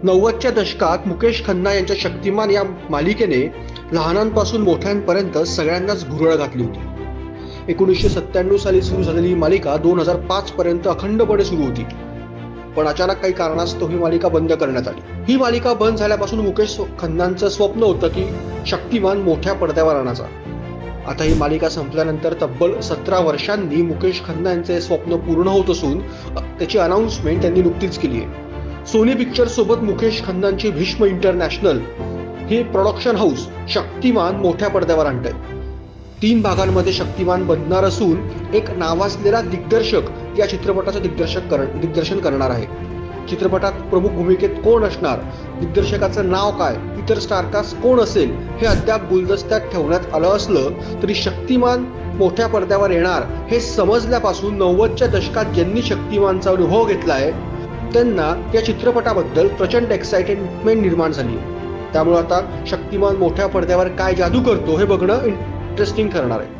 90च्या दशकात मुकेश खन्ना यांच्या शक्तिमान या मालिकेने लहानांपासून मोठ्यांपर्यंत सगळ्यांनाच भुरळ घातली होती। 1997 साली सुरू झालेली ही मालिका 2005 पर्यंत अखंडपणे सुरू होती, पण अचानक काही कारणास्तव ही मालिका बंद करण्यात आली। ही मालिका बंद झाल्यापासून मुकेश खन्नांचं स्वप्न होतं की शक्तिमान मोठ्या पडद्यावर आणायचा। आता ही मालिका संपल्यानंतर तब्बल 17 वर्षांनी मुकेश खन्ना यांचे स्वप्न पूर्ण होत असून त्याची अनाउन्समेंट त्यांनी नुकतीच केली आहे। सोनी पिक्चर्स सोबत मुकेश खन्नांची भीष्म इंटरनॅशनल हे प्रोडक्शन हाऊस शक्तिमान मोठ्या पडद्यावर आणतंय। 3 भागांमध्ये शक्तिमान बनणार असून एक नावाजलेला दिग्दर्शक या चित्रपटाचं दिग्दर्शन करणार आहे। चित्रपटात प्रमुख भूमिकेत कोण असणार, दिग्दर्शकाचं नाव काय, इतर स्टारकास्ट कोण असेल हे अद्याप गुलदस्त्यात ठेवण्यात आलं असलं तरी शक्तिमान मोठ्या पडद्यावर येणार हे समजल्यापासून 90च्या दशकात ज्यांनी शक्तिमानचा अनुभव घेतलाय त्यांना या चित्रपटाबद्दल प्रचंड एक्साइटमेंट निर्माण झाली। त्यामुळे आता शक्तिमान मोठ्या पडद्यावर काय जादू करतो हे बघणं इंटरेस्टिंग ठरणार आहे।